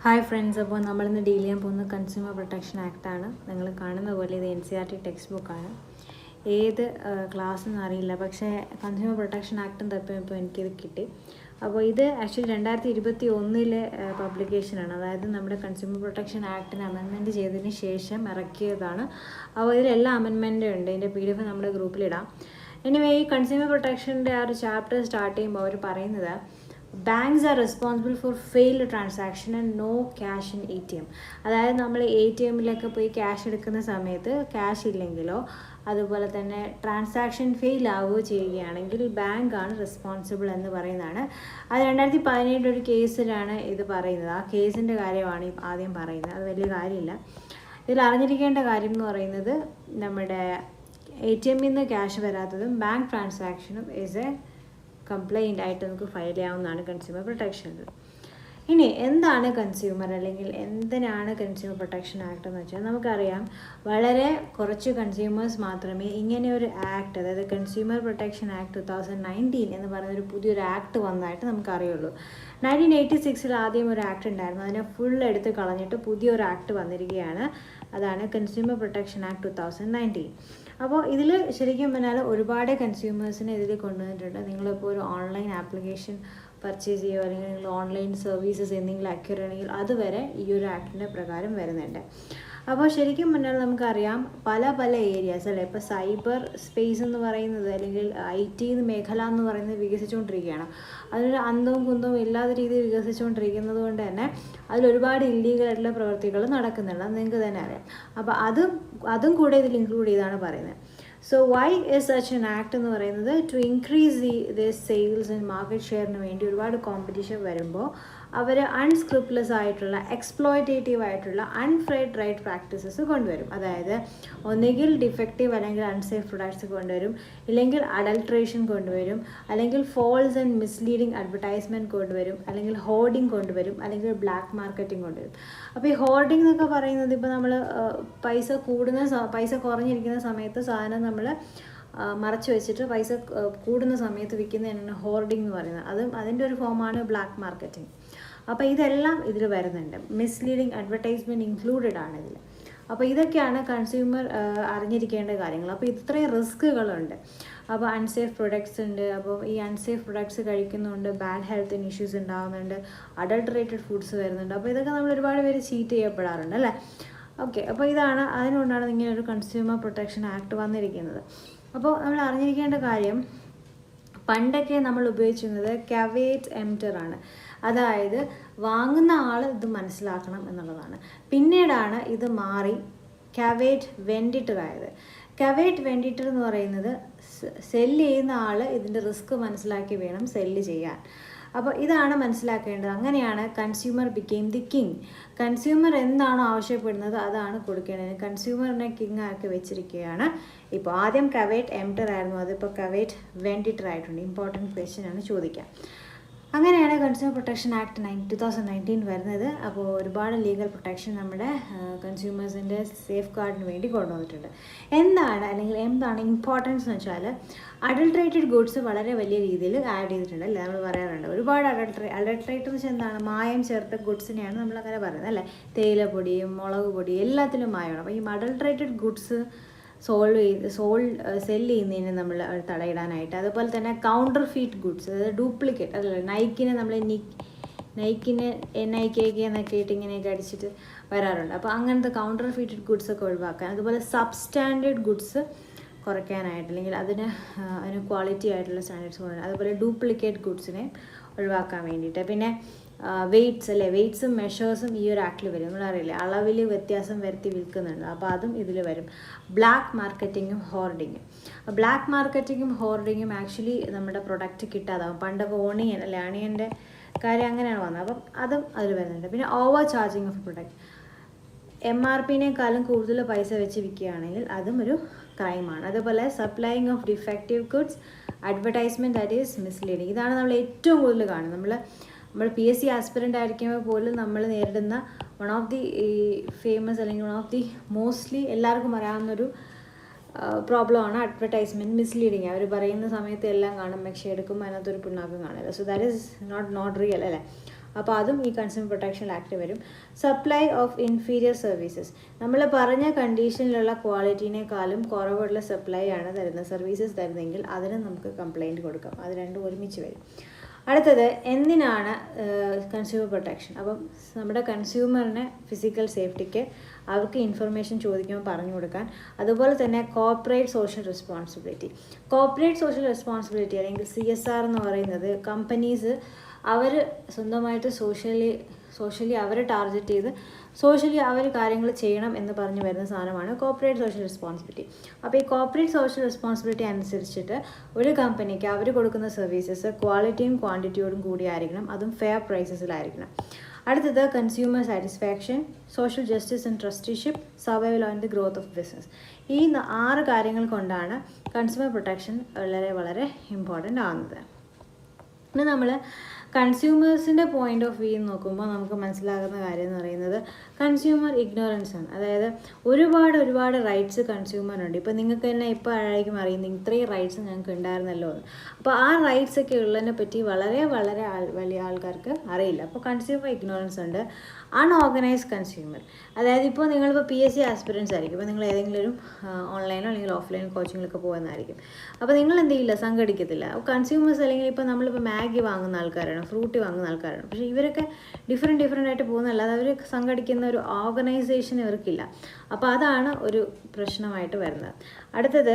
Hi friends, അപ്പോൾ നമ്മളിന്ന് deal ചെയ്യാൻ പോകുന്ന കൺസ്യൂമർ പ്രൊട്ടക്ഷൻ ആക്റ്റാണ്. നിങ്ങൾ കാണുന്ന പോലെ ഇത് NCERT ടെക്സ്റ്റ് ബുക്കാണ്. ഏത് ക്ലാസ്സെന്ന് അറിയില്ല, പക്ഷേ കൺസ്യൂമർ പ്രൊട്ടക്ഷൻ ആക്റ്റും തപ്പിയപ്പോൾ എനിക്കിത് കിട്ടി. അപ്പോൾ ഇത് ആക്ച്വലി 2021 പബ്ലിക്കേഷനാണ്. അതായത് നമ്മുടെ കൺസ്യൂമർ പ്രൊട്ടക്ഷൻ ആക്ടിന് അമെൻമെൻറ്റ് ചെയ്തതിന് ശേഷം ഇറക്കിയതാണ്. അപ്പോൾ ഇതിലെല്ലാ അമെൻമെൻറ്റും ഉണ്ട്. ഇതിൻ്റെ PDF നമ്മുടെ ഗ്രൂപ്പിലിടാം. എനിവേ, ഈ കൺസ്യൂമർ പ്രൊട്ടക്ഷൻ്റെ ആ ഒരു ചാപ്റ്റർ സ്റ്റാർട്ട് ചെയ്യുമ്പോൾ അവർ പറയുന്നത് banks are responsible for failed transaction and no cash in ATM. അതായത് നമ്മൾ ATMയിലൊക്കെ പോയി ക്യാഷ് എടുക്കുന്ന സമയത്ത് ക്യാഷ് ഇല്ലെങ്കിലോ അതുപോലെ തന്നെ ട്രാൻസാക്ഷൻ ഫെയിൽ ആവുകയോ ചെയ്യുകയാണെങ്കിൽ ബാങ്കാണ് റെസ്പോൺസിബിൾ എന്ന് പറയുന്നതാണ്. അത് 2017 ഒരു കേസിലാണ് ഇത് പറയുന്നത്. ആ കേസിൻ്റെ കാര്യമാണ് ആദ്യം പറയുന്നത്. അത് വലിയ കാര്യമില്ല. ഇതിൽ അറിഞ്ഞിരിക്കേണ്ട കാര്യം എന്ന് പറയുന്നത് നമ്മുടെ ATMയിൽ നിന്ന് ക്യാഷ് വരാത്തതും ബാങ്ക് ട്രാൻസാക്ഷനും ഈസ് എ കംപ്ലൈൻ്റ് ആയിട്ട് നമുക്ക് ഫയൽ ചെയ്യാവുന്നതാണ് കൺസ്യൂമർ പ്രൊട്ടക്ഷനിൽ. ഇനി എന്താണ് കൺസ്യൂമർ, അല്ലെങ്കിൽ എന്തിനാണ് കൺസ്യൂമർ പ്രൊട്ടക്ഷൻ ആക്ട് എന്ന് വെച്ചാൽ നമുക്കറിയാം, വളരെ കുറച്ച് കൺസ്യൂമേഴ്സ് മാത്രമേ ഇങ്ങനെ ഒരു ആക്ട്, അതായത് കൺസ്യൂമർ പ്രൊട്ടക്ഷൻ ആക്ട് 2019 എന്ന് പറയുന്ന ഒരു പുതിയൊരു ആക്ട് വന്നതായിട്ട് നമുക്കറിയുള്ളൂ. 1986 ആദ്യം ഒരു ആക്ട് ഉണ്ടായിരുന്നു. അതിനെ ഫുൾ എടുത്ത് കളഞ്ഞിട്ട് പുതിയൊരു ആക്ട് വന്നിരിക്കുകയാണ്. അതാണ് കൺസ്യൂമർ പ്രൊട്ടക്ഷൻ ആക്ട് 2019. അപ്പോൾ ഇതിൽ ശരിക്കും പറഞ്ഞാൽ ഒരുപാട് കൺസ്യൂമേഴ്സിനെ ഇതിൽ കൊണ്ടുവന്നിട്ടുണ്ട്. നിങ്ങളിപ്പോൾ ഒരു ഓൺലൈൻ ആപ്ലിക്കേഷൻ പർച്ചേസ് ചെയ്യുക, അല്ലെങ്കിൽ നിങ്ങൾ ഓൺലൈൻ സർവീസസ് എന്തെങ്കിലും അക്യൂറാണെങ്കിൽ അതുവരെ ഈ ഒരു ആക്ടിൻ്റെ പ്രകാരം വരുന്നുണ്ട്. അപ്പോൾ ശരിക്കും പറഞ്ഞാൽ നമുക്കറിയാം, പല ഏരിയാസ് അല്ലേ, ഇപ്പോൾ സൈബർ സ്പേസ് എന്ന് പറയുന്നത്, അല്ലെങ്കിൽ IT മേഖല എന്ന് പറയുന്നത് വികസിച്ചുകൊണ്ടിരിക്കുകയാണ്. അതിനൊരു അന്തവും കുന്തവും ഇല്ലാത്ത രീതിയിൽ വികസിച്ചുകൊണ്ടിരിക്കുന്നത് കൊണ്ട് തന്നെ അതിലൊരുപാട് ഇല്ലീഗലായിട്ടുള്ള പ്രവൃത്തികൾ നടക്കുന്നുണ്ട്. അത് നിങ്ങൾക്ക് തന്നെ അറിയാം. അപ്പോൾ അതും കൂടെ ഇതിൽ ഇൻക്ലൂഡ് ചെയ്താണ് പറയുന്നത്. So why is such an act എന്ന് പറയുന്നത് to increase the sales and market ഷെയറിന് വേണ്ടി ഒരുപാട് കോമ്പറ്റീഷൻ വരുമ്പോൾ അവർ അൺസ്ക്രിപ്ലെസ് ആയിട്ടുള്ള, എക്സ്പ്ലോയിറ്റേറ്റീവ് ആയിട്ടുള്ള അൺഫെയർ ട്രേഡ് പ്രാക്ടീസസ് കൊണ്ടുവരും. അതായത് ഒന്നുകിൽ ഡിഫക്റ്റീവ് അല്ലെങ്കിൽ അൺസേഫ് പ്രൊഡക്ട്സ് കൊണ്ടുവരും, ഇല്ലെങ്കിൽ അഡൾട്രേഷൻ കൊണ്ടുവരും, അല്ലെങ്കിൽ ഫോൾസ് ആൻഡ് മിസ്ലീഡിങ് അഡ്വർടൈസ്മെൻറ്റ് കൊണ്ടുവരും, അല്ലെങ്കിൽ ഹോർഡിങ് കൊണ്ടുവരും, അല്ലെങ്കിൽ ബ്ലാക്ക് മാർക്കറ്റിംഗ് കൊണ്ടുവരും. അപ്പോൾ ഈ ഹോർഡിംഗ് എന്നൊക്കെ പറയുന്നത്, ഇപ്പോൾ നമ്മൾ പൈസ കുറഞ്ഞിരിക്കുന്ന സമയത്ത് സാധനം നമ്മൾ മറച്ചു വെച്ചിട്ട് പൈസ കൂടുന്ന സമയത്ത് വിൽക്കുന്നതിനാണ് ഹോർഡിംഗ് എന്ന് പറയുന്നത്. അതിൻ്റെ ഒരു ഫോമാണ് ബ്ലാക്ക് മാർക്കറ്റിംഗ്. അപ്പോൾ ഇതെല്ലാം ഇതിൽ വരുന്നുണ്ട്. മിസ്ലീഡിങ് അഡ്വർടൈസ്മെൻറ്റ് ഇൻക്ലൂഡഡ് ആണ് ഇതിൽ. അപ്പോൾ ഇതൊക്കെയാണ് കൺസ്യൂമർ അറിഞ്ഞിരിക്കേണ്ട കാര്യങ്ങൾ. അപ്പോൾ ഇത്രയും റിസ്കുകളുണ്ട്. അപ്പോൾ അൺസേഫ് പ്രൊഡക്ട്സ് ഉണ്ട്. അപ്പോൾ ഈ അൺസേഫ് പ്രൊഡക്ട്സ് കഴിക്കുന്നുണ്ട് ബാഡ് ഹെൽത്തിന് ഇഷ്യൂസ് ഉണ്ടാകുന്നുണ്ട്, അഡൾട്ടറേറ്റഡ് ഫുഡ്സ് വരുന്നുണ്ട്. അപ്പോൾ ഇതൊക്കെ നമ്മൾ ഒരുപാട് പേര് ചീറ്റ് ചെയ്യപ്പെടാറുണ്ട് അല്ലേ. ഓക്കെ, അപ്പോൾ അതുകൊണ്ടാണ് ഇങ്ങനെ ഒരു കൺസ്യൂമർ പ്രൊട്ടക്ഷൻ ആക്ട് വന്നിരിക്കുന്നത്. അപ്പോൾ നമ്മൾ അറിഞ്ഞിരിക്കേണ്ട കാര്യം, പണ്ടൊക്കെ നമ്മൾ ഉപയോഗിച്ചിരുന്നത് കവേറ്റ് എംറ്റർ ആണ്. അതായത് വാങ്ങുന്ന ആൾ ഇത് മനസ്സിലാക്കണം എന്നുള്ളതാണ്. പിന്നീടാണ് ഇത് മാറി കവേറ്റ് വെൻഡിറ്റർ ആയത്. കവേറ്റ് വെൻഡിറ്റർ എന്ന് പറയുന്നത് സെല്ല് ചെയ്യുന്ന ആൾ ഇതിൻ്റെ റിസ്ക് മനസ്സിലാക്കി വേണം സെല്ല് ചെയ്യാൻ. അപ്പോൾ ഇതാണ് മനസ്സിലാക്കേണ്ടത്. അങ്ങനെയാണ് consumer became the king. Consumer എന്താണോ ആവശ്യപ്പെടുന്നത് അതാണ് കൊടുക്കേണ്ടത്. കൺസ്യൂമറിനെ കിങ് ആക്കി വെച്ചിരിക്കുകയാണ്. ഇപ്പോൾ ആദ്യം കവേറ്റ് എംറ്റർ ആയിരുന്നു, അതിപ്പോൾ കവേറ്റ് വെൻഡിറ്റർ ആയിട്ടുണ്ട്. ഇമ്പോർട്ടൻറ്റ് ക്വസ്റ്റ്യൻ ആണ് ചോദിക്കുക. അങ്ങനെയാണ് കൺസ്യൂമർ പ്രൊട്ടക്ഷൻ ആക്ട് 2019 വരുന്നത്. അപ്പോൾ ഒരുപാട് ലീഗൽ പ്രൊട്ടക്ഷൻ നമ്മുടെ കൺസ്യൂമേഴ്സിൻ്റെ സേഫ് ഗാർഡിന് വേണ്ടി കൊണ്ടുവന്നിട്ടുണ്ട്. എന്താണ് ഇമ്പോർട്ടൻസ് എന്ന് വെച്ചാൽ, അഡൾട്രേറ്റഡ് ഗുഡ്സ് വളരെ വലിയ രീതിയിൽ ആഡ് ചെയ്തിട്ടുണ്ട് അല്ലേ. നമ്മൾ പറയാറുണ്ട് ഒരുപാട് അഡൾട്രേറ്റ് എന്ന് വെച്ചാൽ എന്താണ്, മായം ചേർത്ത ഗുഡ്സിനെയാണ് നമ്മളങ്ങനെ പറയുന്നത് അല്ലേ. തേയിലപ്പൊടിയും മുളക് പൊടിയും എല്ലാത്തിലും മായമാണ്. അപ്പോൾ ഈ അഡൾട്രേറ്റഡ് ഗുഡ്സ് സെല്ല് ചെയ്യുന്നതിന് നമ്മൾ തടയിടാനായിട്ട്. അതുപോലെ തന്നെ കൗണ്ടർ ഫീറ്റ് ഗുഡ്സ്, അതായത് ഡ്യൂപ്ലിക്കേറ്റ്, അതല്ല നൈക്കിനെ നമ്മൾ NIK എന്നൊക്കെ ഇട്ട് ഇങ്ങനെയൊക്കെ അടിച്ചിട്ട് വരാറുണ്ട്. അപ്പോൾ അങ്ങനത്തെ കൗണ്ടർ ഫീറ്റഡ് ഗുഡ്സ് ഒക്കെ ഒഴിവാക്കാൻ, അതുപോലെ സബ്സ്റ്റാൻഡേർഡ് ഗുഡ്സ് കുറയ്ക്കാനായിട്ട്, അല്ലെങ്കിൽ അതിന് ക്വാളിറ്റി ആയിട്ടുള്ള സ്റ്റാൻഡേർഡ്സ് കൊണ്ടുവരാൻ, അതുപോലെ ഡ്യൂപ്ലിക്കേറ്റ് ഗുഡ്സിനെ ഒഴിവാക്കാൻ വേണ്ടിയിട്ട്. പിന്നെ വെയ്റ്റ്സും മെഷേഴ്സും ഈ ഒരു ആക്ടിൽ വരും. നമ്മളറിയില്ലേ, അളവിൽ വ്യത്യാസം വരുത്തി വിൽക്കുന്നുണ്ട്. അപ്പോൾ അതും ഇതിൽ വരും. ബ്ലാക്ക് മാർക്കറ്റിങ്ങും ഹോർഡിങ്ങും ആക്ച്വലി നമ്മുടെ പ്രൊഡക്റ്റ് കിട്ടാതാവും. പണ്ടൊക്കെ ഓണിയൻ്റെ കാര്യം അങ്ങനെയാണ് വന്നത്. അപ്പം അതും അതിൽ വരുന്നുണ്ട്. പിന്നെ ഓവർ ചാർജിങ് ഓഫ് പ്രൊഡക്റ്റ്, MRPനേക്കാളും കൂടുതൽ പൈസ വെച്ച് വിൽക്കുകയാണെങ്കിൽ അതും ഒരു ക്രൈമാണ്. അതുപോലെ supplying of defective goods, advertisement that is misleading. ഇതാണ് നമ്മൾ ഏറ്റവും കൂടുതൽ കാണുന്നത്. നമ്മൾ PSC ആസ്പിറൻ്റ് ആയിരിക്കുമ്പോൾ പോലും നമ്മൾ നേരിടുന്ന വൺ ഓഫ് ദി ഫേമസ്, അല്ലെങ്കിൽ വൺ ഓഫ് ദി മോസ്റ്റ്ലി എല്ലാവർക്കും അറിയാവുന്നൊരു പ്രോബ്ലമാണ് അഡ്വർടൈസ്മെൻറ്റ് മിസ്ലീഡിങ്. അവർ പറയുന്ന സമയത്ത് എല്ലാം കാണും, പക്ഷേ എടുക്കുമ്പോൾ അതിനകത്തൊരു പിണ്ണാക്കും കാണില്ല. So that is not real അല്ലേ. അപ്പോൾ അതും ഈ കൺസ്യൂമർ പ്രൊട്ടക്ഷൻ ആക്ട് വരും. സപ്ലൈ ഓഫ് ഇൻഫീരിയർ സർവീസസ്, നമ്മൾ പറഞ്ഞ കണ്ടീഷനിലുള്ള ക്വാളിറ്റീനേക്കാളും കുറവുള്ള സപ്ലൈ ആണ് തരുന്നത്, സർവീസസ് തരുന്നതെങ്കിൽ അതിന് നമുക്ക് കംപ്ലയിൻറ്റ് കൊടുക്കാം. അത് രണ്ടും ഒരുമിച്ച് വരും. അടുത്തത് എന്തിനാണ് കൺസ്യൂമർ പ്രൊട്ടക്ഷൻ? അപ്പം നമ്മുടെ കൺസ്യൂമറിന് ഫിസിക്കൽ സേഫ്റ്റിക്ക് അവർക്ക് ഇൻഫർമേഷൻ ചോദിക്കുമ്പോൾ പറഞ്ഞു കൊടുക്കാൻ. അതുപോലെ തന്നെ corporate social responsibility. Corporate social responsibility അല്ലെങ്കിൽ CSR എന്ന് പറയുന്നത് കമ്പനീസ് അവർ സ്വന്തമായിട്ട് സോഷ്യലി അവരെ ടാർഗറ്റ് ചെയ്ത് സോഷ്യലി അവർ കാര്യങ്ങൾ ചെയ്യണം എന്ന് പറഞ്ഞു വരുന്ന സാധനമാണ് കോർപ്പറേറ്റ് സോഷ്യൽ റെസ്പോൺസിബിലിറ്റി. അപ്പോൾ ഈ കോർപ്പറേറ്റ് സോഷ്യൽ റെസ്പോൺസിബിലിറ്റി അനുസരിച്ചിട്ട് ഒരു കമ്പനിക്ക് അവർ കൊടുക്കുന്ന സർവീസസ് ക്വാളിറ്റിയും ക്വാണ്ടിറ്റിയോടും കൂടിയായിരിക്കണം, അതും ഫെയർ പ്രൈസസിലായിരിക്കണം. അടുത്തത് consumer satisfaction, social justice and trusteeship, survival and the growth of business. ഈ 6 കാര്യങ്ങൾ കൊണ്ടാണ് കൺസ്യൂമർ പ്രൊട്ടക്ഷൻ വളരെ വളരെ ഇമ്പോർട്ടൻ്റ് ആവുന്നത്. പിന്നെ നമ്മൾ കൺസ്യൂമേഴ്സിൻ്റെ പോയിൻ്റ് ഓഫ് വ്യൂ നോക്കുമ്പോൾ നമുക്ക് മനസ്സിലാകുന്ന കാര്യം എന്ന് പറയുന്നത് കൺസ്യൂമർ ഇഗ്നോറൻസ് ആണ്. അതായത് ഒരുപാട് റൈറ്റ്സ് കൺസ്യൂമറിനുണ്ട്. ഇപ്പോൾ നിങ്ങൾക്ക് തന്നെ ഇപ്പോൾ ആയിരിക്കും അറിയുന്നത് ഇത്രയും റൈറ്റ്സ് ഞങ്ങൾക്ക് ഉണ്ടായിരുന്നല്ലോ എന്ന്. അപ്പോൾ ആ റൈറ്റ്സ് ഒക്കെ ഉള്ളതിനെ പറ്റി വളരെ വലിയ ആൾക്കാർക്ക് അറിയില്ല. അപ്പോൾ കൺസ്യൂമർ ഇഗ്നോറൻസ് ഉണ്ട്. അൺഓർഗനൈസ്ഡ് കൺസ്യൂമർ, അതായത് ഇപ്പോൾ നിങ്ങളിപ്പോൾ PSC ആസ്പിറൻസ് ആയിരിക്കും. ഇപ്പോൾ നിങ്ങൾ ഏതെങ്കിലും ഒരു ഓൺലൈനോ അല്ലെങ്കിൽ ഓഫ്ലൈൻ കോച്ചിങ്ങിലൊക്കെ പോകുന്നതായിരിക്കും. അപ്പോൾ നിങ്ങൾ എന്ത് ചെയ്യില്ല, സംഘടിക്കത്തില്ല. കൺസ്യൂമേഴ്സ് അല്ലെങ്കിൽ ഇപ്പോൾ നമ്മളിപ്പോൾ മാഗി വാങ്ങുന്ന ആൾക്കാരാണ്, ഫ്രൂട്ടി വാങ്ങുന്ന ആൾക്കാരാണ്. പക്ഷേ ഇവരൊക്കെ ഡിഫറെൻ്റ് ആയിട്ട് പോകുന്നതല്ലാതെ അവർ സംഘടിക്കുന്ന ഒരു ഓർഗനൈസേഷൻ ഇവർക്കില്ല. അപ്പോൾ അതാണ് ഒരു പ്രശ്നമായിട്ട് വരുന്നത്. അടുത്തത്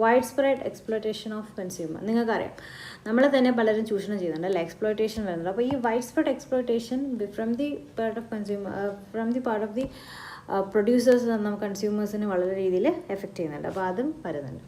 wide spread exploitation of consumer. നിങ്ങൾക്കറിയാം നമ്മളെ തന്നെ പലരും ചൂഷണം ചെയ്യുന്നുണ്ട് അല്ലേ, എക്സ്പ്ലോയിറ്റേഷൻ വരുന്നുണ്ട്. അപ്പോൾ ഈ wide spread exploitation from the part of the producers നമുക്ക് കൺസ്യൂമേഴ്സിന് വളരെ രീതിയിൽ എഫക്റ്റ് ചെയ്യുന്നുണ്ട്. അപ്പോൾ അതും വരുന്നുണ്ട്.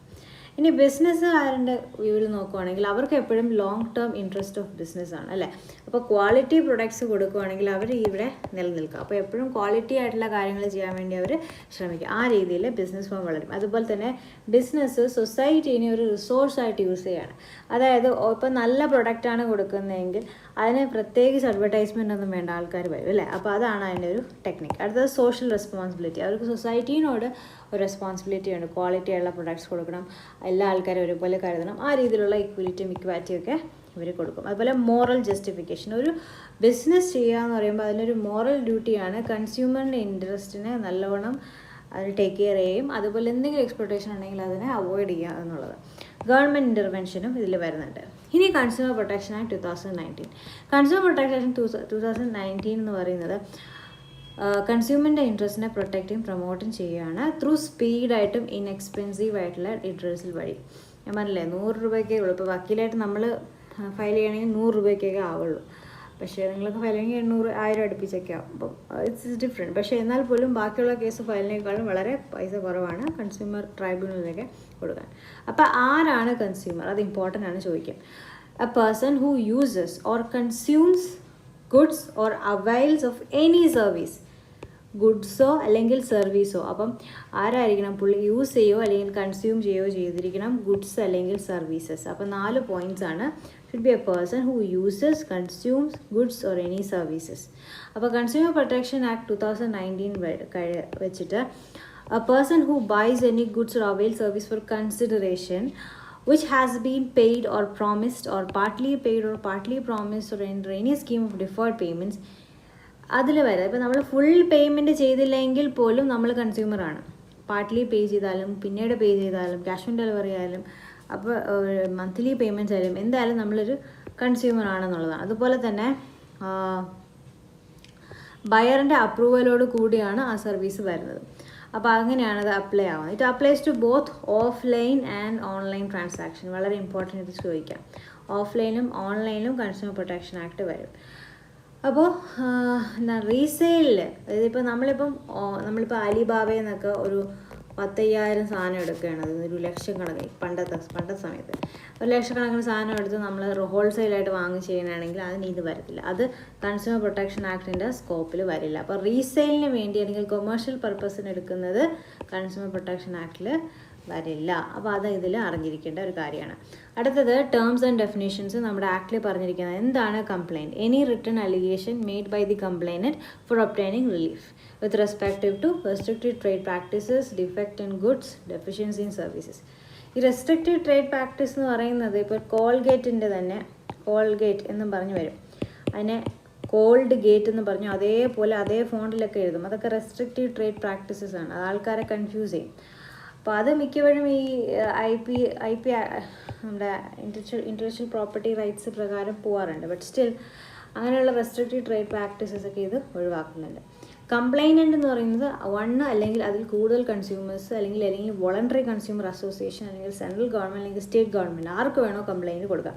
ഇനി ബിസിനസ്സുകാരൻ്റെ വ്യൂവിൽ നോക്കുവാണെങ്കിൽ അവർക്ക് എപ്പോഴും ലോങ് ടേം ഇൻട്രസ്റ്റ് ഓഫ് ബിസിനസ്സാണ് അല്ലേ. അപ്പോൾ ക്വാളിറ്റി പ്രൊഡക്ട്സ് കൊടുക്കുകയാണെങ്കിൽ അവർ ഇവിടെ നിലനിൽക്കുക. അപ്പോൾ എപ്പോഴും ക്വാളിറ്റി ആയിട്ടുള്ള കാര്യങ്ങൾ ചെയ്യാൻ വേണ്ടി അവർ ശ്രമിക്കുക. ആ രീതിയിൽ ബിസിനസ് ഫോം വളരും. അതുപോലെ തന്നെ ബിസിനസ് സൊസൈറ്റീനെ ഒരു റിസോഴ്സായിട്ട് യൂസ് ചെയ്യുകയാണ്. അതായത് ഇപ്പോൾ നല്ല പ്രൊഡക്റ്റാണ് കൊടുക്കുന്നതെങ്കിൽ അതിന് പ്രത്യേകിച്ച് അഡ്വർടൈസ്മെൻ്റ് ഒന്നും വേണ്ട, ആൾക്കാർ വരും അല്ലേ. അപ്പോൾ അതാണ് അതിൻ്റെ ഒരു ടെക്നിക്ക്. അടുത്തത് സോഷ്യൽ റെസ്പോൺസിബിലിറ്റി. അവർക്ക് സൊസൈറ്റീനോട് ഒരു റെസ്പോൺസിബിലിറ്റി ഉണ്ട്. ക്വാളിറ്റി ആയിട്ടുള്ള പ്രൊഡക്ട്സ് കൊടുക്കണം, എല്ലാ ആൾക്കാരും ഒരുപോലെ കരുതണം. ആ രീതിയിലുള്ള ഇക്വാലിറ്റിയും ഇക്വാലിറ്റിയൊക്കെ ഇവർ കൊടുക്കും. അതുപോലെ മോറൽ ജസ്റ്റിഫിക്കേഷൻ. ഒരു ബിസിനസ് ചെയ്യുക എന്ന് പറയുമ്പോൾ അതിനൊരു മോറൽ ഡ്യൂട്ടിയാണ് കൺസ്യൂമറിൻ്റെ ഇൻട്രസ്റ്റിനെ നല്ലവണ്ണം അതിന് ടേക്ക് കെയർ ചെയ്യും. അതുപോലെ എന്തെങ്കിലും എക്സ്പ്ലോയിറ്റേഷൻ ഉണ്ടെങ്കിൽ അതിനെ അവോയ്ഡ് ചെയ്യുക എന്നുള്ളത്. ഗവൺമെൻറ് ഇൻ്റർവെൻഷനും ഇതിൽ വരുന്നുണ്ട്. ഇനി consumer protection act 2019. Consumer protection 2019 എന്ന് പറയുന്നത് കൺസ്യൂമറിൻ്റെ ഇൻട്രസ്റ്റിനെ പ്രൊട്ടക്റ്റും പ്രൊമോട്ടും ചെയ്യുകയാണ് ത്രൂ സ്പീഡായിട്ടും ഇൻഎക്സ്പെൻസീവ് ആയിട്ടുള്ള ലിറ്ററസിൽ വഴി. ഞാൻ പറഞ്ഞില്ലേ 100 രൂപയ്ക്കേ ഉള്ളൂ. ഇപ്പോൾ വക്കീലായിട്ട് നമ്മൾ ഫയൽ ചെയ്യണമെങ്കിൽ 100 രൂപയ്ക്കൊക്കെ ആവുള്ളൂ. പക്ഷേ നിങ്ങൾക്ക് ഫയൽ ചെയ്യണമെങ്കിൽ 800-1000 അടുപ്പിച്ചൊക്കെ ആവും. അപ്പം ഇറ്റ്സ് ഡിഫറെൻറ്റ്. പക്ഷേ എന്നാൽ പോലും ബാക്കിയുള്ള കേസ് ഫയലിനേക്കാളും വളരെ പൈസ കുറവാണ് കൺസ്യൂമർ ട്രൈബ്യൂണലിലൊക്കെ കൊടുക്കാൻ. അപ്പോൾ ആരാണ് കൺസ്യൂമർ? അത് ഇമ്പോർട്ടൻ്റ് ആണ് ചോദിക്കാം. A person who uses or consumes goods or avails of any service, ഗുഡ്സോ അല്ലെങ്കിൽ സർവീസോ. അപ്പം ആരായിരിക്കണം? പുള്ളി യൂസ് ചെയ്യുകയോ അല്ലെങ്കിൽ കൺസ്യൂം ചെയ്യുകയോ ചെയ്തിരിക്കണം ഗുഡ്സ് അല്ലെങ്കിൽ സർവീസസ്. അപ്പം 4 പോയിൻറ്റ്സ് ആണ്. Should be a person who uses, consumes goods or any services. അപ്പോൾ കൺസ്യൂമർ പ്രൊട്ടക്ഷൻ ആക്ട് 2019 വെച്ചിട്ട് a person who buys any goods or avail service for consideration which has been paid or promised or partly paid or partly promised or under any scheme of deferred payments. അതിൽ വരെ ഇപ്പോൾ നമ്മൾ full payment ചെയ്തില്ലെങ്കിൽ പോലും നമ്മൾ കൺസ്യൂമറാണ്. Partly പേ ചെയ്താലും പിന്നീട് പേ ചെയ്താലും ക്യാഷ് ഓൺ ഡെലിവറി ആയാലും അപ്പോൾ മന്ത്ലി പേയ്മെൻറ്റ്സ് ആയാലും എന്തായാലും നമ്മളൊരു കൺസ്യൂമർ ആണെന്നുള്ളതാണ്. അതുപോലെ തന്നെ ബയറിൻ്റെ അപ്രൂവലോട് കൂടിയാണ് ആ സർവീസ് വരുന്നത്. അപ്പോൾ അങ്ങനെയാണ് അത് അപ്ലൈ ആവുന്നത്. It applies to both offline and online transaction. വളരെ ഇമ്പോർട്ടൻ്റ് ഇത് ചോദിക്കാം. ഓഫ്ലൈനും ഓൺലൈനിലും കൺസ്യൂമർ പ്രൊട്ടക്ഷൻ ആക്ട് വരും. അപ്പോൾ എന്താ റീസെയിലിൽ, ഇതിപ്പോൾ നമ്മളിപ്പോൾ അലിബാബയിൽ നിന്നൊക്കെ ഒരു 10,000 സാധനം എടുക്കുകയാണ്. അത് 1 ലക്ഷം കണക്കിന് പണ്ടത്തെ സമയത്ത് 1 ലക്ഷക്കണക്കിന് സാധനം എടുത്ത് നമ്മൾ ഹോൾസെയിലായിട്ട് വാങ്ങി ചെയ്യുകയാണെങ്കിൽ അതിന് ഇത് വരത്തില്ല. അത് കൺസ്യൂമർ പ്രൊട്ടക്ഷൻ ആക്ടിൻ്റെ സ്കോപ്പിൽ വരില്ല. അപ്പോൾ റീസെയിലിന് വേണ്ടി അല്ലെങ്കിൽ കൊമേഴ്ഷ്യൽ പർപ്പസിന് എടുക്കുന്നത് കൺസ്യൂമർ പ്രൊട്ടക്ഷൻ ആക്ടിൽ വരില്ല. അപ്പോൾ അത് ഇതിൽ അറിഞ്ഞിരിക്കേണ്ട ഒരു കാര്യമാണ്. അടുത്തത് ടേംസ് ആൻഡ് ഡെഫിനേഷൻസ്. നമ്മുടെ ആക്ടിൽ പറഞ്ഞിരിക്കുന്നത് എന്താണ് complaint. Any written allegation made by the complainant for obtaining relief with respective to restricted trade practices, defect in goods, deficiency in services. ഈ റെസ്ട്രിക്റ്റഡ് ട്രേഡ് പ്രാക്ടീസ് എന്ന് പറയുന്നത് ഇപ്പോൾ കോൾഗേറ്റിൻ്റെ തന്നെ കോൾഗേറ്റ് എന്നും പറഞ്ഞു വരും. അതിനെ കോൾഡ് ഗേറ്റ് എന്ന് പറഞ്ഞു അതേപോലെ അതേ ഫോണ്ടിലൊക്കെ എഴുതും. അതൊക്കെ റെസ്ട്രിക്റ്റീവ് ട്രേഡ് പ്രാക്ടീസസ് ആണ്. അത് ആൾക്കാരെ കൺഫ്യൂസ് ചെയ്യും. അപ്പോൾ അത് മിക്കവരും ഈ ഐ പി നമ്മുടെ ഇൻ്റലക്ച്വൽ പ്രോപ്പർട്ടി റൈറ്റ്സ് പ്രകാരം പോകാറുണ്ട്. ബട്ട് സ്റ്റിൽ അങ്ങനെയുള്ള റെസ്ട്രിക്റ്റീവ് ട്രേഡ് പ്രാക്ടീസസ് ഒക്കെ ഇത് ഒഴിവാക്കുന്നുണ്ട്. കംപ്ലൈനൻ്റ് എന്ന് പറയുന്നത് 1 അല്ലെങ്കിൽ അതിൽ കൂടുതൽ കൺസ്യൂമേഴ്സ് അല്ലെങ്കിൽ വോളണ്ടറി കൺസ്യൂമർ അസോസിയേഷൻ അല്ലെങ്കിൽ സെൻട്രൽ ഗവൺമെൻറ് അല്ലെങ്കിൽ സ്റ്റേറ്റ് ഗവൺമെൻറ് ആർക്ക് വേണോ കംപ്ലൈൻറ്റ് കൊടുക്കാം.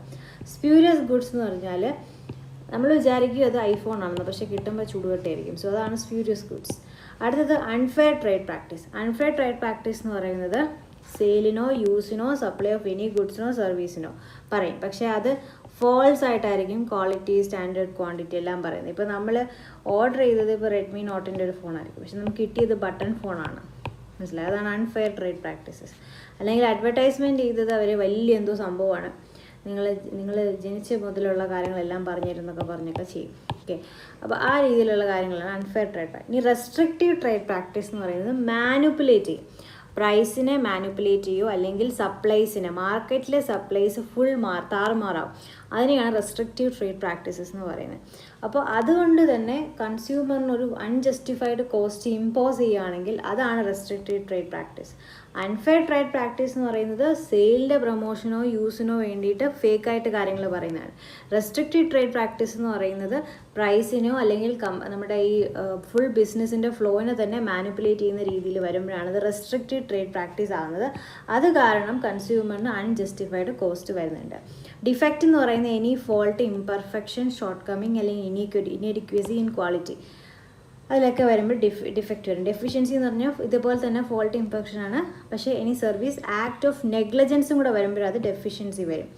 സ്പ്യൂരിയസ് ഗുഡ്സ് എന്ന് പറഞ്ഞാൽ നമ്മൾ വിചാരിക്കും അത് ഐഫോൺ ആണെന്ന്, പക്ഷേ കിട്ടുമ്പോൾ ചൂടുകട്ടയായിരിക്കും. സോ അതാണ് സ്പ്യൂരിയസ് ഗുഡ്സ്. അടുത്തത് unfair trade practice. Unfair trade practice എന്ന് പറയുന്നത് സെയിലിനോ യൂസിനോ സപ്ലൈ ഓഫ് എനി ഗുഡ്സിനോ സർവീസിനോ പറയും, പക്ഷേ അത് ഫോൾസ് ആയിട്ടായിരിക്കും ക്വാളിറ്റി സ്റ്റാൻഡേർഡ് ക്വാണ്ടിറ്റി എല്ലാം പറയുന്നത്. ഇപ്പോൾ നമ്മൾ ഓർഡർ ചെയ്തത് ഇപ്പോൾ റെഡ്മി നോട്ടിൻ്റെ ഒരു ഫോണായിരിക്കും, പക്ഷെ നമുക്ക് കിട്ടിയത് ബട്ടൺ ഫോണാണ്. മനസ്സിലായി? അതാണ് അൺഫെയർ ട്രേഡ് പ്രാക്ടീസസ്. അല്ലെങ്കിൽ അഡ്വർടൈസ്മെൻറ്റ് ചെയ്തത് അവർ വലിയ എന്തോ സംഭവമാണ്, നിങ്ങൾ ജനിച്ച മുതലുള്ള കാര്യങ്ങളെല്ലാം പറഞ്ഞിരുന്നൊക്കെ പറഞ്ഞൊക്കെ ചെയ്യും. ഓക്കെ, അപ്പോൾ ആ രീതിയിലുള്ള കാര്യങ്ങളാണ് അൺഫെയർ ട്രേഡ് പ്രാക്ടീസ്. ഇനി റെസ്ട്രിക്റ്റീവ് ട്രേഡ് പ്രാക്ടീസ് എന്ന് പറയുന്നത് മാനിപ്പുലേറ്റ് ചെയ്യും, പ്രൈസിനെ മാനിപ്പുലേറ്റ് ചെയ്യുമോ അല്ലെങ്കിൽ സപ്ലൈസിനെ, മാർക്കറ്റിലെ സപ്ലൈസ് ഫുൾ താറുമാറാവും. അതിനെയാണ് റെസ്ട്രിക്റ്റീവ് ട്രേഡ് പ്രാക്ടീസസ് എന്ന് പറയുന്നത്. അപ്പോൾ അതുകൊണ്ട് തന്നെ കൺസ്യൂമറിനൊരു അൺജസ്റ്റിഫൈഡ് കോസ്റ്റ് ഇമ്പോസ് ചെയ്യുകയാണെങ്കിൽ അതാണ് restrictive trade practice. Unfair trade practice എന്ന് പറയുന്നത് സെയിലിൻ്റെ പ്രൊമോഷനോ യൂസിനോ വേണ്ടിയിട്ട് ഫേക്കായിട്ട് കാര്യങ്ങൾ പറയുന്നതാണ്. റെസ്ട്രിക്റ്റീവ് ട്രേഡ് പ്രാക്ടീസ് എന്ന് പറയുന്നത് പ്രൈസിനോ അല്ലെങ്കിൽ നമ്മുടെ ഈ ഫുൾ ബിസിനസ്സിൻ്റെ ഫ്ലോയിനെ തന്നെ മാനിപ്പുലേറ്റ് ചെയ്യുന്ന രീതിയിൽ വരുമ്പോഴാണ് ഇത് റെസ്ട്രിക്റ്റീവ് ട്രേഡ് പ്രാക്ടീസ് ആകുന്നത്. അത് കാരണം കൺസ്യൂമറിന് അൺജസ്റ്റിഫൈഡ് കോസ്റ്റ് വരുന്നുണ്ട്. ഡിഫക്റ്റ് എന്ന് പറയുന്നത് any fault, imperfection, short coming അല്ലെങ്കിൽ ഇനഡിക്വസി ഇൻ ക്വാളിറ്റി, അതിലൊക്കെ വരുമ്പോൾ ഡിഫക്റ്റ് വരും. ഡെഫിഷ്യൻസി എന്ന് പറഞ്ഞാൽ ഇതുപോലെ തന്നെ ഫോൾട്ട് ഇംപെർഫെക്ഷനാണ്, പക്ഷേ എനി സർവീസ് ആക്ട് ഓഫ് നെഗ്ലിജൻസും കൂടെ വരുമ്പോൾ അത് ഡെഫിഷ്യൻസി വരും.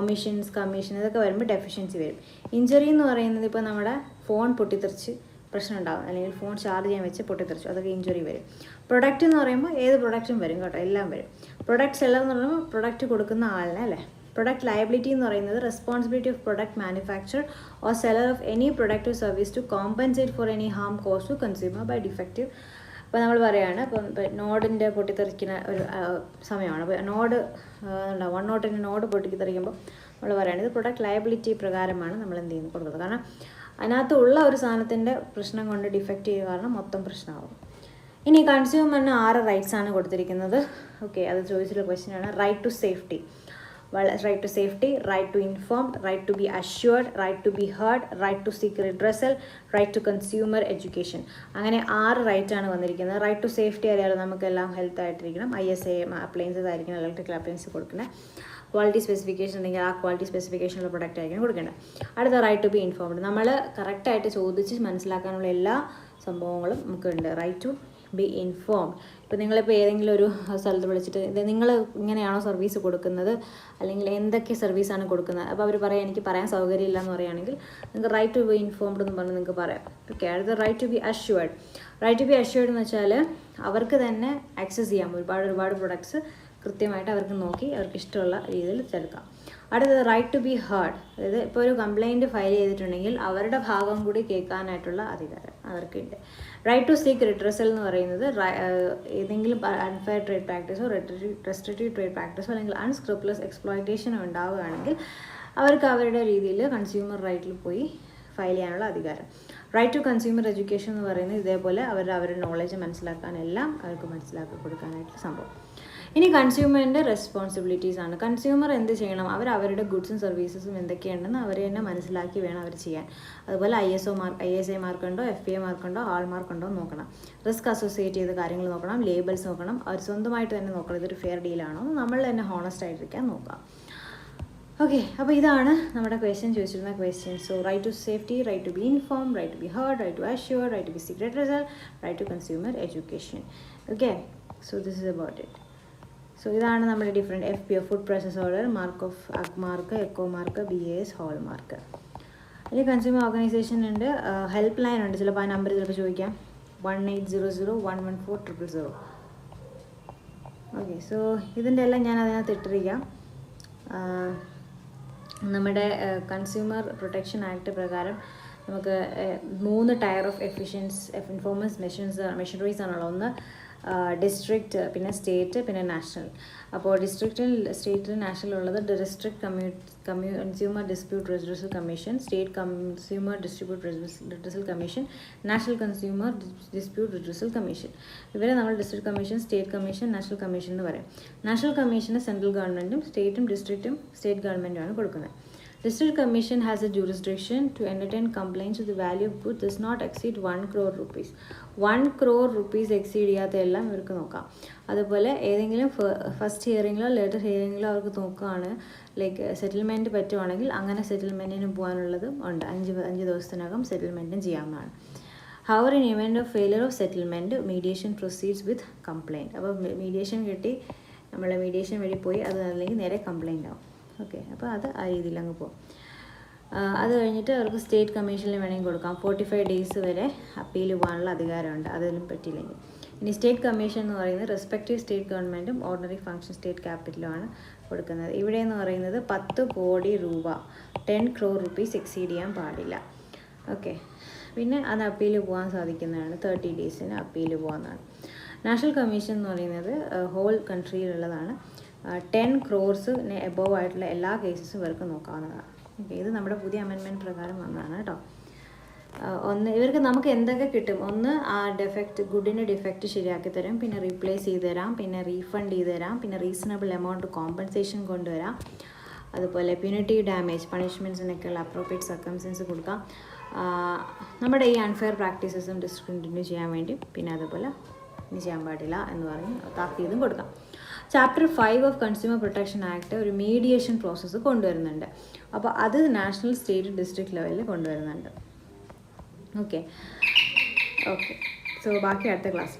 ഒമിഷൻസ്, കമ്മീഷൻ ഇതൊക്കെ വരുമ്പോൾ ഡെഫിഷ്യൻസി വരും. ഇഞ്ചറി എന്ന് പറയുന്നത് ഇപ്പോൾ നമ്മുടെ ഫോൺ പൊട്ടിത്തെറിച്ച് പ്രശ്നം ഉണ്ടാകും, അല്ലെങ്കിൽ ഫോൺ ചാർജ് ചെയ്യാൻ വെച്ച് പൊട്ടിത്തെറിച്ചു, അതൊക്കെ ഇഞ്ചുറി വരും. പ്രൊഡക്റ്റ് എന്ന് പറയുമ്പോൾ ഏത് പ്രൊഡക്റ്റും വരും കേട്ടോ, എല്ലാം വരും. പ്രൊഡക്റ്റ് സെല്ലർ എന്ന് പറയുമ്പോൾ പ്രൊഡക്റ്റ് കൊടുക്കുന്ന ആളിനെ അല്ലേ. പ്രൊഡക്റ്റ് ലയബിലിറ്റി എന്ന് പറയുന്നത് responsibility of product manufacture or seller of any product ഉണ്ടാവും to compensate for any harm caused to consumer by defective. അപ്പോൾ നമ്മൾ പറയുകയാണ്, ഇപ്പം നോഡിൻ്റെ പൊട്ടിത്തെറിക്കുന്ന ഒരു സമയമാണ്. അപ്പോൾ നോഡ് 101 നോഡ് പൊട്ടിത്തെറിക്കുമ്പോൾ നമ്മൾ പറയുകയാണ് ഇത് പ്രൊഡക്റ്റ് ലയബിലിറ്റി പ്രകാരമാണ് നമ്മൾ എന്ത് ചെയ്യുന്നത് കൊടുക്കുന്നത്. കാരണം അതിനകത്തുള്ള ഒരു സാധനത്തിൻ്റെ പ്രശ്നം കൊണ്ട് ഡിഫക്റ്റ് ചെയ്യുക കാരണം മൊത്തം പ്രശ്നമാകും. ഇനി കൺസ്യൂമറിന് 6 റൈറ്റ്സ് ആണ് കൊടുത്തിരിക്കുന്നത്. ഓക്കെ, അത് ചോദിച്ചിട്ടുള്ള ക്വസ്റ്റ്യനാണ്. Right to safety, right to safety, right to informed, right to be assured, right to be heard, right to seek redressal, right to consumer education. അങ്ങനെ 6 റൈറ്റ് ആണ് വന്നിരിക്കുന്നത്. റൈറ്റ് ടു സേഫ്റ്റി അറിയാലോ, നമുക്കെല്ലാം ഹെൽത്ത് ആയിട്ടിരിക്കണം, ISA അപ്ലയൻസസ് ആയിരിക്കണം, electrical appliance കൊടുക്കണം, quality specification ഉണ്ടെങ്കിൽ ആ quality സ്പെസിഫിക്കേഷനുള്ള product ആയിരിക്കണം കൊടുക്കേണ്ടത്. അടുത്ത റൈറ്റ് ടു ബി ഇൻഫോംഡ്, നമ്മൾ കറക്റ്റായിട്ട് ചോദിച്ച് മനസ്സിലാക്കാനുള്ള എല്ലാ സംഭവങ്ങളും നമുക്കുണ്ട്. Right to be informed. ഇപ്പോൾ നിങ്ങളിപ്പോൾ ഏതെങ്കിലും ഒരു സ്ഥലത്ത് വിളിച്ചിട്ട് ഇത് നിങ്ങൾ ഇങ്ങനെയാണോ സർവീസ് കൊടുക്കുന്നത്, അല്ലെങ്കിൽ എന്തൊക്കെ സർവീസാണ് കൊടുക്കുന്നത്, അപ്പോൾ അവർ പറയാം എനിക്ക് പറയാൻ സൗകര്യമില്ല എന്ന് പറയുകയാണെങ്കിൽ നിങ്ങൾക്ക് റൈറ്റ് ടു ബി ഇൻഫോംഡ് എന്ന് പറഞ്ഞ് നിങ്ങൾക്ക് പറയാം. ഓക്കെ, അടുത്ത right to be assured. Right to be assured എന്ന് വെച്ചാൽ അവർക്ക് തന്നെ ആക്സസ് ചെയ്യാം ഒരുപാട് പ്രൊഡക്ട്സ് കൃത്യമായിട്ട് അവർക്ക് നോക്കി അവർക്ക് ഇഷ്ടമുള്ള രീതിയിൽ തിരക്കാം. അടുത്തത് റൈറ്റ് ടു ബി ഹേർഡ്, അതായത് ഇപ്പോൾ ഒരു കംപ്ലയിൻറ്റ് ഫയൽ ചെയ്തിട്ടുണ്ടെങ്കിൽ അവരുടെ ഭാഗം കൂടി കേൾക്കാനായിട്ടുള്ള അധികാരം അവർക്കുണ്ട്. റൈറ്റ് ടു സീക്ക് റിഡ്രസൽ എന്ന് പറയുന്നത് ഏതെങ്കിലും അൺഫെയർ ട്രേഡ് പ്രാക്ടീസോ റെസ്ട്രിക്റ്റീവ് ട്രേഡ് പ്രാക്ടീസോ അല്ലെങ്കിൽ അൺസ്ക്രൂപ്പുലസ് എക്സ്പ്ലോയിറ്റേഷനോ ഉണ്ടാവുകയാണെങ്കിൽ അവർക്ക് അവരുടെ രീതിയിൽ കൺസ്യൂമർ റൈറ്റിൽ പോയി ഫയൽ ചെയ്യാനുള്ള അധികാരം. റൈറ്റ് ടു കൺസ്യൂമർ എഡ്യൂക്കേഷൻ എന്ന് പറയുന്നത് ഇതേപോലെ അവരുടെ നോളജ് മനസ്സിലാക്കാനെല്ലാം അവർക്ക് മനസ്സിലാക്കി കൊടുക്കാനായിട്ടുള്ള സംഭവം. ഇനി കൺസ്യൂമറിൻ്റെ റെസ്പോൺസിബിലിറ്റീസ് ആണ്. കൺസ്യൂമർ എന്ത് ചെയ്യണം, അവരുടെ ഗുഡ്സും സർവീസസും എന്തൊക്കെയുണ്ടെന്ന് അവർ തന്നെ മനസ്സിലാക്കി വേണം അവർ ചെയ്യാൻ. അതുപോലെ ISA മാർക്കുണ്ടോ, FPA മാർക്കുണ്ടോ, ആൾ മാർക്കുണ്ടോ നോക്കണം. റിസ്ക് അസോസിയേറ്റ് ചെയ്ത കാര്യങ്ങൾ നോക്കണം, ലേബിൾസ് നോക്കണം, അവർ സ്വന്തമായിട്ട് തന്നെ നോക്കണം ഇതൊരു ഫെയർ ഡീലാണോ, നമ്മൾ തന്നെ ഹോണസ്റ്റ് ആയിട്ടിരിക്കാൻ നോക്കാം. ഓക്കെ, അപ്പോൾ ഇതാണ് നമ്മുടെ ക്വസ്റ്റ്യൻ ചോദിച്ചിരുന്ന question. So right to safety, right to be inform, right to be heard, right to assured, right to be seek redressal, right to consumer education. Okay, so this is about it. So ഇതാണ് നമ്മുടെ different FPO food process order, mark of mark, ecomark, BAS, hallmark. അതിൽ consumer organisation ഉണ്ട്, helpline ഉണ്ട്, ചിലപ്പോൾ ആ number ചിലപ്പോൾ ചോദിക്കാം 1800-114-000. Okay, so ഇതിൻ്റെ എല്ലാം ഞാൻ അതിനകത്ത് ഇട്ടിരിക്കാം. നമ്മുടെ കൺസ്യൂമർ പ്രൊട്ടക്ഷൻ ആക്ട് പ്രകാരം നമുക്ക് 3 ടയർ ഓഫ് ഇൻഫോർമൻസ് മെഷീനറീസ് ആണുള്ളത്. ഒന്ന് ഡിസ്ട്രിക്റ്റ്, പിന്നെ സ്റ്റേറ്റ്, പിന്നെ നാഷണൽ. അപ്പോൾ ഡിസ്ട്രിക്റ്റിൽ, സ്റ്റേറ്റിൽ, നാഷണൽ ഉള്ളത് district consumer dispute resolution commission, state consumer dispute redressal commission, national consumer dispute redressal commission. ഇവരെ നമ്മൾ district commission, state commission, national commission എന്ന് പറയും. നാഷണൽ കമ്മീഷന് സെൻട്രൽ ഗവൺമെൻറ്റും സ്റ്റേറ്റും ഡിസ്ട്രിക്റ്റും സ്റ്റേറ്റ് ഗവൺമെൻറ്റുമാണ് കൊടുക്കുന്നത്. District Commission has a jurisdiction to entertain complaints if the value of goods does not exceed 1 crore rupees. 1 crore rupees exceed ചെയ്യാത്ത എല്ലാം ഇവർക്ക് നോക്കാം. അതുപോലെ ഏതെങ്കിലും ഫസ്റ്റ് ഹിയറിങ്ങിലോ ലേറ്റർ ഹിയറിങ്ങിലോ അവർക്ക് നോക്കുകയാണ് ലൈക്ക് സെറ്റിൽമെൻറ്റ് പറ്റുവാണെങ്കിൽ അങ്ങനെ സെറ്റിൽമെൻറ്റിന് പോകാനുള്ളതും ഉണ്ട്. 5 ദിവസത്തിനകം സെറ്റിൽമെൻറ്റും ചെയ്യാവുന്നതാണ്. However, in event of failure of settlement, mediation proceeds with complaint. അപ്പോൾ മീഡിയേഷൻ കിട്ടി, നമ്മൾ മീഡിയേഷൻ വഴി പോയി, അത് അല്ലെങ്കിൽ നേരെ കംപ്ലൈൻ്റ് ആവും. ഓക്കെ, അപ്പോൾ അത് ആ രീതിയിൽ അങ്ങ് പോകും. അത് കഴിഞ്ഞിട്ട് അവർക്ക് സ്റ്റേറ്റ് കമ്മീഷനിൽ വേണമെങ്കിൽ കൊടുക്കാം. 45 days വരെ അപ്പീൽ പോകാനുള്ള അധികാരമുണ്ട്, അതിലും പറ്റിയില്ലെങ്കിൽ. ഇനി സ്റ്റേറ്റ് കമ്മീഷൻ എന്ന് പറയുന്നത് റെസ്പെക്റ്റീവ് സ്റ്റേറ്റ് ഗവൺമെൻറ്റും ഓർഡിനറി ഫംഗ്ഷൻ സ്റ്റേറ്റ് ക്യാപിറ്റലുമാണ് കൊടുക്കുന്നത്. ഇവിടെ എന്ന് പറയുന്നത് 10 കോടി രൂപ, 10 crore rupees എക്സീഡ് ചെയ്യാൻ പാടില്ല. ഓക്കെ, പിന്നെ അത് അപ്പീൽ പോകാൻ സാധിക്കുന്നതാണ്. 30 days അപ്പീൽ പോകാവുന്നതാണ്. നാഷണൽ കമ്മീഷൻ എന്ന് പറയുന്നത് ഹോൾ കൺട്രിയിലുള്ളതാണ്. 10 crores എബോവ് ആയിട്ടുള്ള എല്ലാ കേസസും ഇവർക്ക് നോക്കാവുന്നതാണ്. ഓക്കെ, ഇത് നമ്മുടെ പുതിയ അമെൻമെൻറ്റ് പ്രകാരം വന്നതാണ് കേട്ടോ. ഇവർക്ക് നമുക്ക് എന്തൊക്കെ കിട്ടും? ഒന്ന്, ആ ഗുഡിൻ്റെ ഡിഫക്റ്റ് ശരിയാക്കി തരും, പിന്നെ റീപ്ലേസ് ചെയ്ത് തരാം, പിന്നെ റീഫണ്ട് ചെയ്ത് തരാം, പിന്നെ റീസണബിൾ എമൗണ്ട് കോമ്പൻസേഷൻ കൊണ്ടുവരാം. അതുപോലെ പ്യൂണിറ്റീവ് ഡാമേജ് പണിഷ്മെൻറ്റ്സിനൊക്കെയുള്ള അപ്രോപ്രിയേറ്റ് സർക്കംസ്റ്റൻസ് കൊടുക്കാം. നമ്മുടെ ഈ അൺഫെയർ പ്രാക്ടീസസും ഡിസ്കണ്ടിന്യൂ ചെയ്യാൻ വേണ്ടി, പിന്നെ അതുപോലെ ഇനി ചെയ്യാൻ പാടില്ല എന്ന് പറഞ്ഞ് താക്കീതും കൊടുക്കാം. Chapter 5 of consumer protection act ഒരു മീഡിയേഷൻ പ്രോസസ്സ് കൊണ്ടുവരുന്നുണ്ട്. അപ്പോൾ അത് നാഷണൽ, സ്റ്റേറ്റ്, ഡിസ്ട്രിക്ട് ലെവലിൽ കൊണ്ടുവരുന്നുണ്ട്. ഓക്കെ, സോ ബാക്കി അടുത്ത ക്ലാസ്സിൽ.